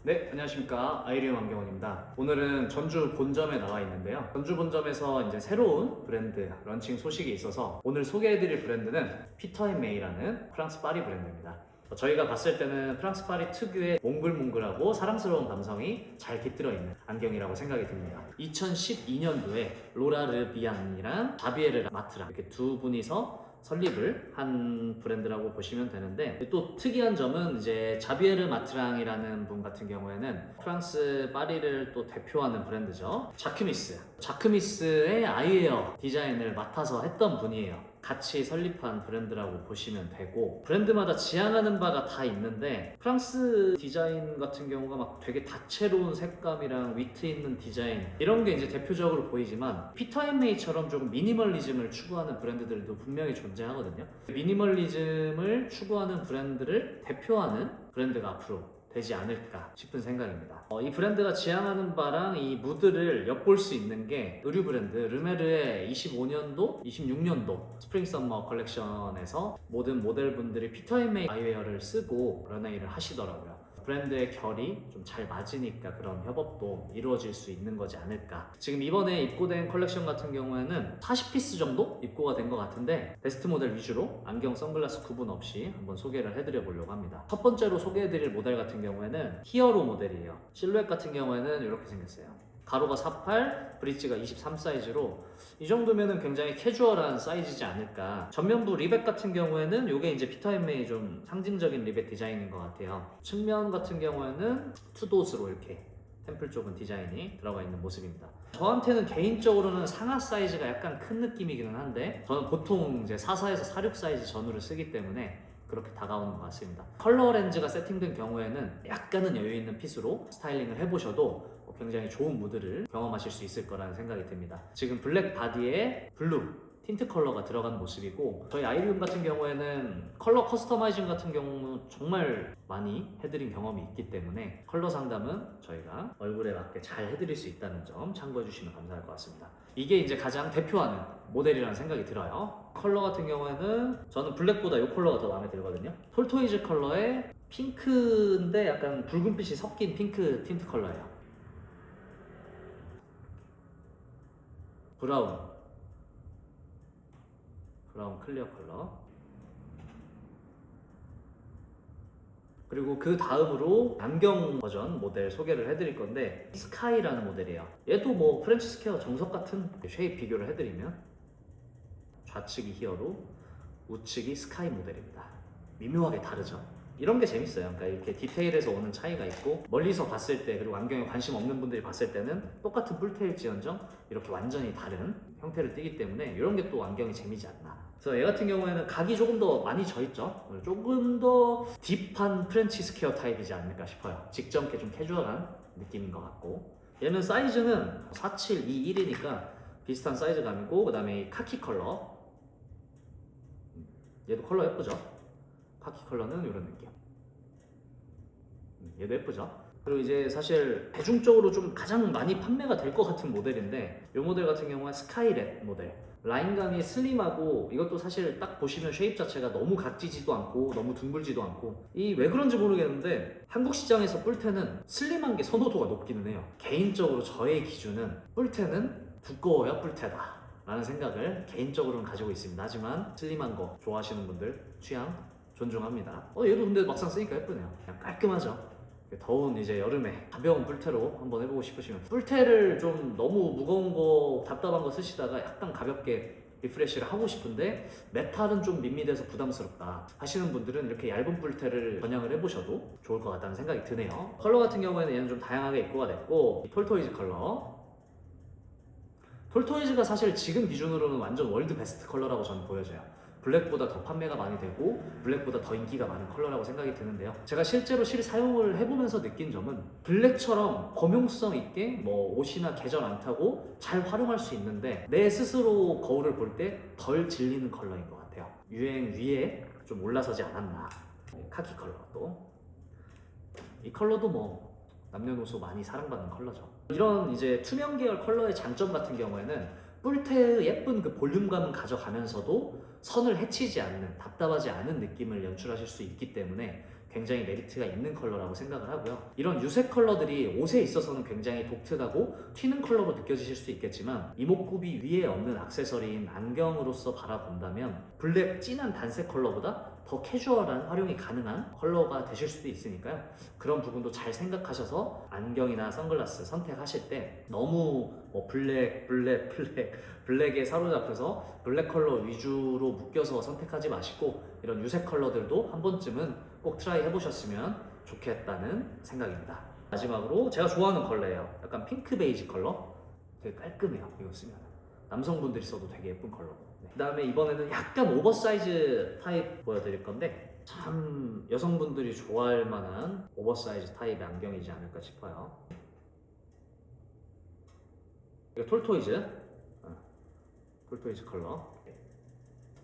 네, 안녕하십니까. 아이리움 안경원입니다. 오늘은 전주 본점에 나와 있는데요. 전주 본점에서 이제 새로운 브랜드 런칭 소식이 있어서 오늘 소개해드릴 브랜드는 피터 앤 메이라는 프랑스 파리 브랜드입니다. 저희가 봤을 때는 프랑스 파리 특유의 몽글몽글하고 사랑스러운 감성이 잘 깃들어 있는 안경이라고 생각이 듭니다. 2012년도에 로라 르비앙이랑 자비에르 마트랑 이렇게 두 분이서 설립을 한 브랜드라고 보시면 되는데, 또 특이한 점은 이제 자비에르 마트랑이라는 분 같은 경우에는 프랑스 파리를 또 대표하는 브랜드죠. 자크미스의 아이웨어 디자인을 맡아서 했던 분이에요. 같이 설립한 브랜드라고 보시면 되고, 브랜드마다 지향하는 바가 다 있는데 프랑스 디자인 같은 경우가 막 되게 다채로운 색감이랑 위트 있는 디자인 이런 게 이제 대표적으로 보이지만, 피터 앤 메이처럼 좀 미니멀리즘을 추구하는 브랜드들도 분명히 존재하거든요. 미니멀리즘을 추구하는 브랜드를 대표하는 브랜드가 앞으로 되지 않을까 싶은 생각입니다. 이 브랜드가 지향하는 바랑 이 무드를 엿볼 수 있는 게 의류 브랜드 르메르의 25년도, 26년도 스프링 썸머 컬렉션에서 모든 모델분들이 피터 앤 메이 아이웨어를 쓰고 런웨이를 하시더라고요. 브랜드의 결이 좀 잘 맞으니까 그런 협업도 이루어질 수 있는 거지 않을까. 지금 이번에 입고된 컬렉션 같은 경우에는 40피스 정도 입고가 된 것 같은데, 베스트 모델 위주로 안경, 선글라스 구분 없이 한번 소개를 해드려 보려고 합니다. 첫 번째로 소개해드릴 모델 같은 경우에는 히어로 모델이에요. 실루엣 같은 경우에는 이렇게 생겼어요. 가로가 48, 브릿지가 23 사이즈로 이 정도면은 굉장히 캐주얼한 사이즈지 않을까. 전면부 리벳 같은 경우에는 이게 이제 피터 앤 메이 좀 상징적인 리벳 디자인인 것 같아요. 측면 같은 경우에는 투도스로 이렇게 템플 쪽은 디자인이 들어가 있는 모습입니다. 저한테는 개인적으로는 상하 사이즈가 약간 큰 느낌이기는 한데, 저는 보통 이제 44에서 46 사이즈 전후를 쓰기 때문에 그렇게 다가오는 것 같습니다. 컬러 렌즈가 세팅된 경우에는 약간은 여유 있는 핏으로 스타일링을 해보셔도 굉장히 좋은 무드를 경험하실 수 있을 거라는 생각이 듭니다. 지금 블랙 바디에 블루 틴트 컬러가 들어간 모습이고, 저희 아이리움 같은 경우에는 컬러 커스터마이징 같은 경우 정말 많이 해드린 경험이 있기 때문에 컬러 상담은 저희가 얼굴에 맞게 잘 해드릴 수 있다는 점 참고해 주시면 감사할 것 같습니다. 이게 이제 가장 대표하는 모델이라는 생각이 들어요. 컬러 같은 경우에는 저는 블랙보다 이 컬러가 더 마음에 들거든요. 톨토이즈 컬러의 핑크인데 약간 붉은빛이 섞인 핑크 틴트 컬러예요. 브라운 클리어 컬러. 그리고 그 다음으로 안경 버전 모델 소개를 해드릴 건데, 스카이라는 모델이에요. 얘도 뭐 프렌치 스퀘어 정석 같은 쉐입 비교를 해드리면 좌측이 히어로, 우측이 스카이 모델입니다. 미묘하게 다르죠. 이런 게 재밌어요. 그러니까 이렇게 디테일에서 오는 차이가 있고, 멀리서 봤을 때, 그리고 안경에 관심 없는 분들이 봤을 때는 똑같은 뿔테일지언정 이렇게 완전히 다른 형태를 띠기 때문에 이런 게 또 안경이 재미지 않나. 그래서 얘 같은 경우에는 각이 조금 더 많이 져있죠. 조금 더 딥한 프렌치 스퀘어 타입이지 않을까 싶어요. 직접 좀 캐주얼한 느낌인 것 같고, 얘는 사이즈는 47, 2, 1이니까 비슷한 사이즈감이고, 그 다음에 카키 컬러, 얘도 컬러 예쁘죠? 카키 컬러는 이런 느낌. 얘도 예쁘죠? 그리고 이제 사실 대중적으로 좀 가장 많이 판매가 될 것 같은 모델인데, 이 모델 같은 경우는 스카이렛 모델. 라인감이 슬림하고, 이것도 사실 딱 보시면 쉐입 자체가 너무 각지지도 않고 너무 둥글지도 않고, 이 왜 그런지 모르겠는데 한국 시장에서 뿔테는 슬림한 게 선호도가 높기는 해요. 개인적으로 저의 기준은 뿔테는 두꺼워야 뿔테다 라는 생각을 개인적으로는 가지고 있습니다. 하지만 슬림한 거 좋아하시는 분들 취향 존중합니다. 얘도 근데 막상 쓰니까 예쁘네요. 그냥 깔끔하죠. 더운 이제 여름에 가벼운 뿔테로 한번 해보고 싶으시면, 뿔테를 좀 너무 무거운 거 답답한 거 쓰시다가 약간 가볍게 리프레시를 하고 싶은데 메탈은 좀 밋밋해서 부담스럽다 하시는 분들은 이렇게 얇은 뿔테를 전향을 해보셔도 좋을 것 같다는 생각이 드네요. 컬러 같은 경우에는 얘는 좀 다양하게 입고가 됐고, 톨토이즈 컬러. 톨토이즈가 사실 지금 기준으로는 완전 월드 베스트 컬러라고 저는 보여져요. 블랙보다 더 판매가 많이 되고 블랙보다 더 인기가 많은 컬러라고 생각이 드는데요. 제가 실제로 사용을 해보면서 느낀 점은, 블랙처럼 범용성 있게 뭐 옷이나 계절 안 타고 잘 활용할 수 있는데 내 스스로 거울을 볼 때 덜 질리는 컬러인 것 같아요. 유행 위에 좀 올라서지 않았나. 카키 컬러도, 이 컬러도 뭐 남녀노소 많이 사랑받는 컬러죠. 이런 이제 투명 계열 컬러의 장점 같은 경우에는 뿔테의 예쁜 그 볼륨감은 가져가면서도 선을 해치지 않는, 답답하지 않은 느낌을 연출하실 수 있기 때문에 굉장히 메리트가 있는 컬러라고 생각을 하고요. 이런 유색 컬러들이 옷에 있어서는 굉장히 독특하고 튀는 컬러로 느껴지실 수 있겠지만 이목구비 위에 없는 액세서리인 안경으로서 바라본다면 블랙 진한 단색 컬러보다 더 캐주얼한 활용이 가능한 컬러가 되실 수도 있으니까요. 그런 부분도 잘 생각하셔서 안경이나 선글라스 선택하실 때 너무 블랙에 사로잡혀서 블랙 컬러 위주로 묶여서 선택하지 마시고 이런 유색 컬러들도 한 번쯤은 꼭 트라이 해보셨으면 좋겠다는 생각입니다. 마지막으로 제가 좋아하는 컬러예요. 약간 핑크 베이지 컬러. 되게 깔끔해요. 이거 쓰면 남성분들이 써도 되게 예쁜 컬러고. 그 다음에 이번에는 약간 오버사이즈 타입 보여드릴 건데 참 여성분들이 좋아할 만한 오버사이즈 타입의 안경이지 않을까 싶어요. 이거 톨토이즈 컬러.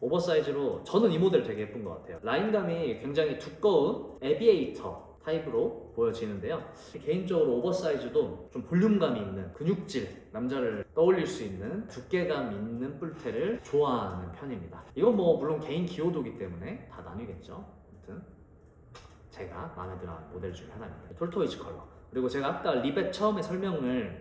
오버사이즈로 저는 이 모델 되게 예쁜 것 같아요. 라인감이 굉장히 두꺼운 에비에이터 타입으로 보여지는데요. 개인적으로 오버사이즈도 좀 볼륨감이 있는 근육질, 남자를 떠올릴 수 있는 두께감 있는 뿔테를 좋아하는 편입니다. 이건 뭐 물론 개인 기호도기 때문에 다 나뉘겠죠. 아무튼 제가 마음에 들어하는 모델 중에 하나입니다. 톨토이즈 컬러. 그리고 제가 아까 리벳 처음에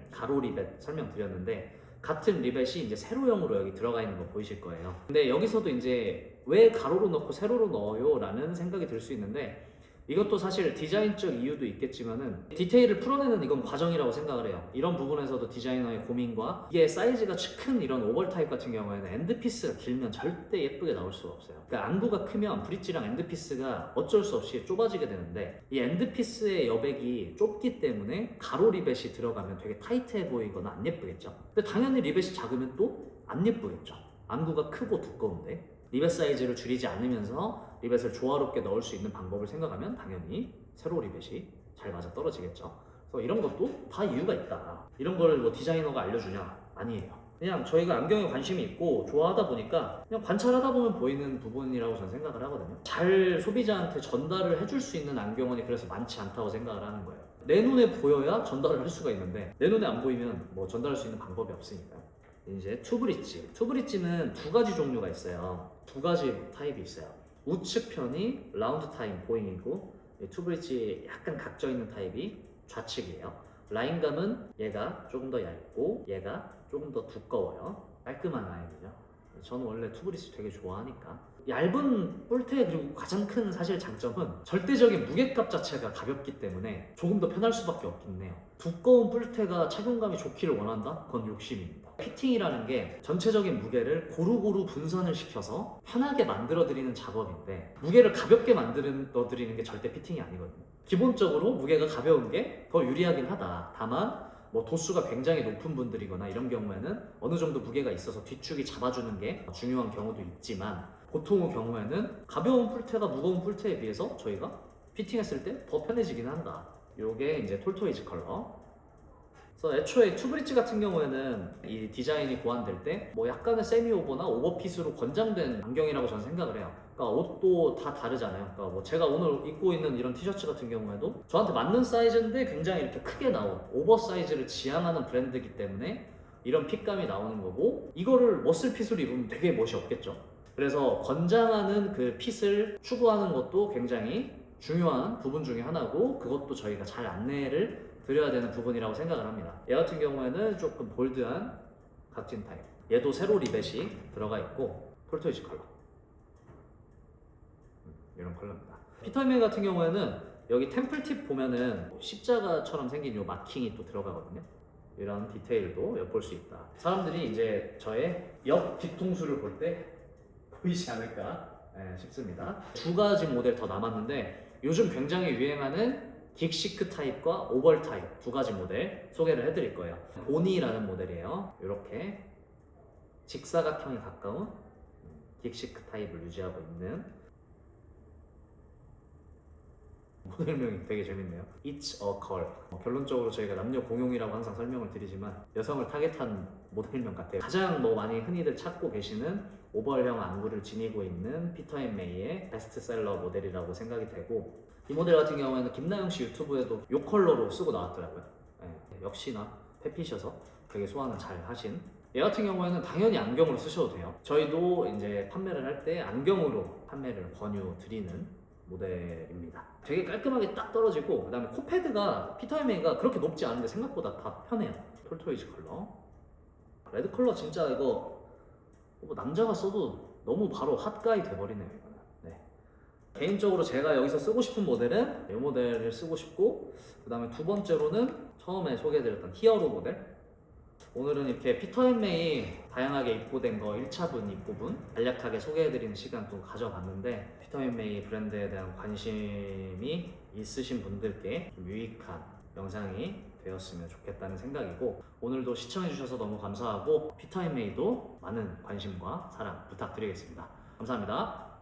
가로 리벳 설명드렸는데 같은 리벳이 이제 세로형으로 여기 들어가 있는 거 보이실 거예요. 근데 여기서도 이제 왜 가로로 넣고 세로로 넣어요? 라는 생각이 들 수 있는데 이것도 사실 디자인적 이유도 있겠지만은 디테일을 풀어내는 이건 과정이라고 생각을 해요. 이런 부분에서도 디자이너의 고민과 이게 사이즈가 큰 이런 오벌 타입 같은 경우에는 엔드피스가 길면 절대 예쁘게 나올 수가 없어요. 그러니까 안구가 크면 브릿지랑 엔드피스가 어쩔 수 없이 좁아지게 되는데 이 엔드피스의 여백이 좁기 때문에 가로 리벳이 들어가면 되게 타이트해 보이거나 안 예쁘겠죠. 근데 당연히 리벳이 작으면 또 안 예쁘겠죠. 안구가 크고 두꺼운데 리벳 사이즈를 줄이지 않으면서 리벳을 조화롭게 넣을 수 있는 방법을 생각하면 당연히 세로 리벳이 잘 맞아 떨어지겠죠. 그래서 이런 것도 다 이유가 있다. 이런 걸 뭐 디자이너가 알려주냐? 아니에요. 그냥 저희가 안경에 관심이 있고 좋아하다 보니까 그냥 관찰하다 보면 보이는 부분이라고 저는 생각을 하거든요. 잘 소비자한테 전달을 해줄 수 있는 안경원이 그래서 많지 않다고 생각을 하는 거예요. 내 눈에 보여야 전달을 할 수가 있는데 내 눈에 안 보이면 뭐 전달할 수 있는 방법이 없으니까요. 이제 투브릿지는 두 가지 종류가 있어요. 두 가지 타입이 있어요. 우측 편이 라운드 타임 보잉이고 투브릿지 약간 각져 있는 타입이 좌측이에요. 라인감은 얘가 조금 더 얇고 얘가 조금 더 두꺼워요. 깔끔한 라인이죠. 저는 원래 투브릿지 되게 좋아하니까. 얇은 뿔테 그리고 가장 큰 사실 장점은 절대적인 무게값 자체가 가볍기 때문에 조금 더 편할 수밖에 없긴 해요. 두꺼운 뿔테가 착용감이 좋기를 원한다? 그건 욕심입니다. 피팅이라는 게 전체적인 무게를 고루고루 분산을 시켜서 편하게 만들어드리는 작업인데 무게를 가볍게 만들어드리는 게 절대 피팅이 아니거든요. 기본적으로 무게가 가벼운 게 더 유리하긴 하다. 다만 뭐 도수가 굉장히 높은 분들이거나 이런 경우에는 어느 정도 무게가 있어서 뒤축이 잡아주는 게 중요한 경우도 있지만 보통의 경우에는 가벼운 뿔테가 무거운 뿔테에 비해서 저희가 피팅했을 때 더 편해지긴 한다. 요게 이제 톨토이즈 컬러. 그래서 애초에 투브릿지 같은 경우에는 이 디자인이 고안될 때 뭐 약간의 세미 오버나 오버핏으로 권장된 안경이라고 저는 생각을 해요. 그러니까 옷도 다 다르잖아요. 그러니까 뭐 제가 오늘 입고 있는 이런 티셔츠 같은 경우에도 저한테 맞는 사이즈인데 굉장히 이렇게 크게 나온 오버 사이즈를 지향하는 브랜드이기 때문에 이런 핏감이 나오는 거고 이거를 머슬핏으로 입으면 되게 멋이 없겠죠. 그래서 권장하는 그 핏을 추구하는 것도 굉장히 중요한 부분 중에 하나고 그것도 저희가 잘 안내를 드려야 되는 부분이라고 생각을 합니다. 얘 같은 경우에는 조금 볼드한 각진 타입. 얘도 세로 리벳이 들어가 있고 톨토이즈 컬러. 이런 컬러입니다. 피터맨 같은 경우에는 여기 템플팁 보면은 십자가처럼 생긴 이 마킹이 또 들어가거든요. 이런 디테일도 엿볼 수 있다. 사람들이 이제 저의 옆 뒤통수를 볼 때 보이지 않을까 싶습니다. 두 가지 모델 더 남았는데 요즘 굉장히 유행하는 긱시크 타입과 오벌 타입 두 가지 모델 소개를 해드릴 거예요. 보니라는 모델이에요. 이렇게 직사각형에 가까운 긱시크 타입을 유지하고 있는 모델명이 되게 재밌네요. It's a girl. 결론적으로 저희가 남녀 공용이라고 항상 설명을 드리지만 여성을 타겟한 모델명 같아요. 가장 많이 흔히들 찾고 계시는 오벌형 안구를 지니고 있는 피터 앤 메이의 베스트셀러 모델이라고 생각이 되고 이 모델 같은 경우에는 김나영 씨 유튜브에도 이 컬러로 쓰고 나왔더라고요. 역시나 패피셔서 되게 소화는 잘 하신. 얘 같은 경우에는 당연히 안경으로 쓰셔도 돼요. 저희도 이제 판매를 할 때 안경으로 판매를 권유드리는 모델입니다. 되게 깔끔하게 딱 떨어지고, 그 다음에 코패드가 피터앤메이가 그렇게 높지 않은데 생각보다 다 편해요. 톨토이즈 컬러. 레드 컬러 진짜 이거 뭐 남자가 써도 너무 바로 핫가이 돼버리네요, 이거는. 네. 개인적으로 제가 여기서 쓰고 싶은 모델은 이 모델을 쓰고 싶고, 그 다음에 두 번째로는 처음에 소개해드렸던 히어로 모델. 오늘은 이렇게 피터앤메이 다양하게 입고된 거 1차분, 2부분 간략하게 소개해드리는 시간 좀 가져봤는데, 피터앤메이 브랜드에 대한 관심이 있으신 분들께 좀 유익한 영상이 되었으면 좋겠다는 생각이고, 오늘도 시청해주셔서 너무 감사하고 피터앤메이도 많은 관심과 사랑 부탁드리겠습니다. 감사합니다.